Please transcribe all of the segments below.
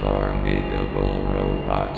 formidable robot.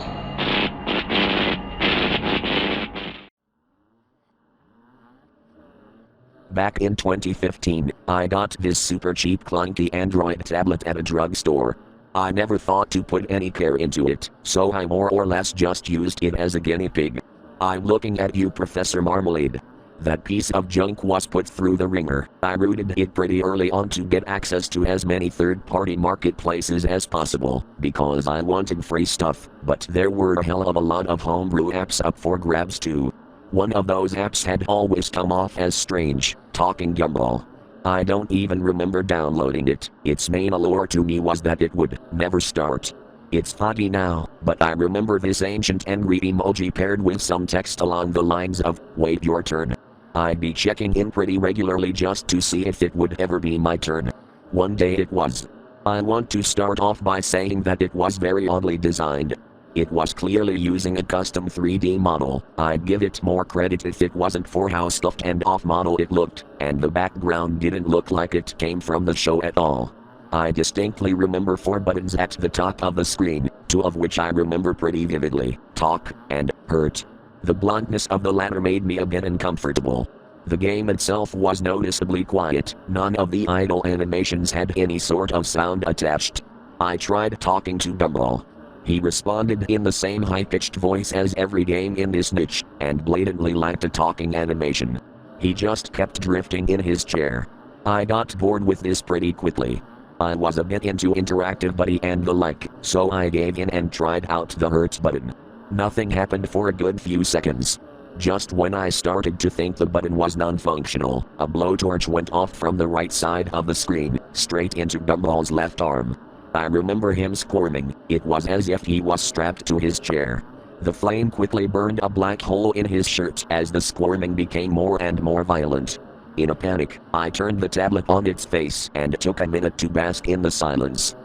Back in 2015, I got this super cheap clunky Android tablet at a drugstore. I never thought to put any care into it, so I more or less just used it as a guinea pig. I'm looking at you, Professor Marmalade. That piece of junk was put through the ringer. I rooted it pretty early on to get access to as many third-party marketplaces as possible, because I wanted free stuff, but there were a hell of a lot of homebrew apps up for grabs too. One of those apps had always come off as strange, Talking Gumball. I don't even remember downloading it. Its main allure to me was that it would never start. It's foggy now, but I remember this ancient angry emoji paired with some text along the lines of, "Wait your turn." I'd be checking in pretty regularly just to see if it would ever be my turn. One day it was. I want to start off by saying that it was very oddly designed. It was clearly using a custom 3D model. I'd give it more credit if it wasn't for how stuffed and off-model it looked, and the background didn't look like it came from the show at all. I distinctly remember 4 buttons at the top of the screen, 2 of which I remember pretty vividly, Talk and Hurt. The bluntness of the latter made me a bit uncomfortable. The game itself was noticeably quiet. None of the idle animations had any sort of sound attached. I tried talking to Gumball. He responded in the same high-pitched voice as every game in this niche, and blatantly lacked a talking animation. He just kept drifting in his chair. I got bored with this pretty quickly. I was a bit into Interactive Buddy and the like, so I gave in and tried out the Hurt button. Nothing happened for a good few seconds. Just when I started to think the button was non-functional, a blowtorch went off from the right side of the screen, straight into Gumball's left arm. I remember him squirming. It was as if he was strapped to his chair. The flame quickly burned a black hole in his shirt as the squirming became more and more violent. In a panic, I turned the tablet on its face and took a minute to bask in the silence.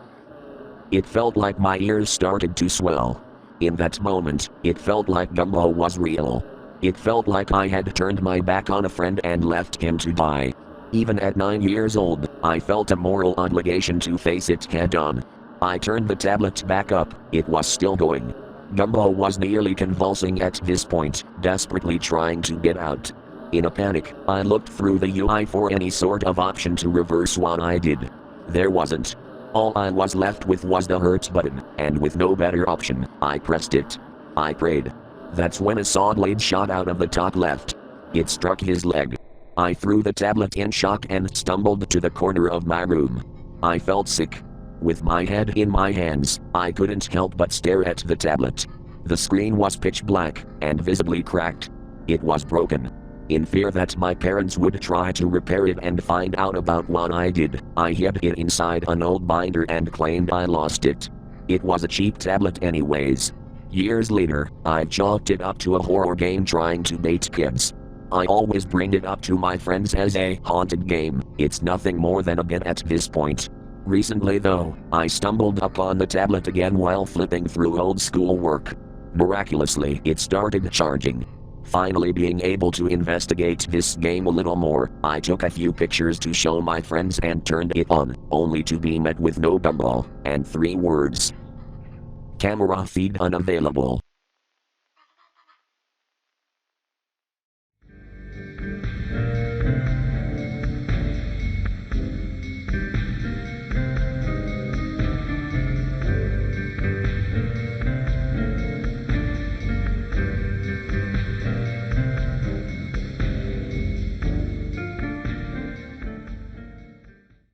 It felt like my ears started to swell. In that moment, it felt like Gumball was real. It felt like I had turned my back on a friend and left him to die. Even at 9 years old, I felt a moral obligation to face it head on. I turned the tablet back up. It was still going. Gumball was nearly convulsing at this point, desperately trying to get out. In a panic, I looked through the UI for any sort of option to reverse what I did. There wasn't. All I was left with was the Hurt button, and with no better option, I pressed it. I prayed. That's when a saw blade shot out of the top left. It struck his leg. I threw the tablet in shock and stumbled to the corner of my room. I felt sick. With my head in my hands, I couldn't help but stare at the tablet. The screen was pitch black, and visibly cracked. It was broken. In fear that my parents would try to repair it and find out about what I did, I hid it inside an old binder and claimed I lost it. It was a cheap tablet anyways. Years later, I chalked it up to a horror game trying to bait kids. I always bring it up to my friends as a haunted game. It's nothing more than a bit at this point. Recently though, I stumbled upon the tablet again while flipping through old school work. Miraculously, it started charging. Finally being able to investigate this game a little more, I took a few pictures to show my friends and turned it on, only to be met with no Gumball, and 3 words. Camera feed unavailable.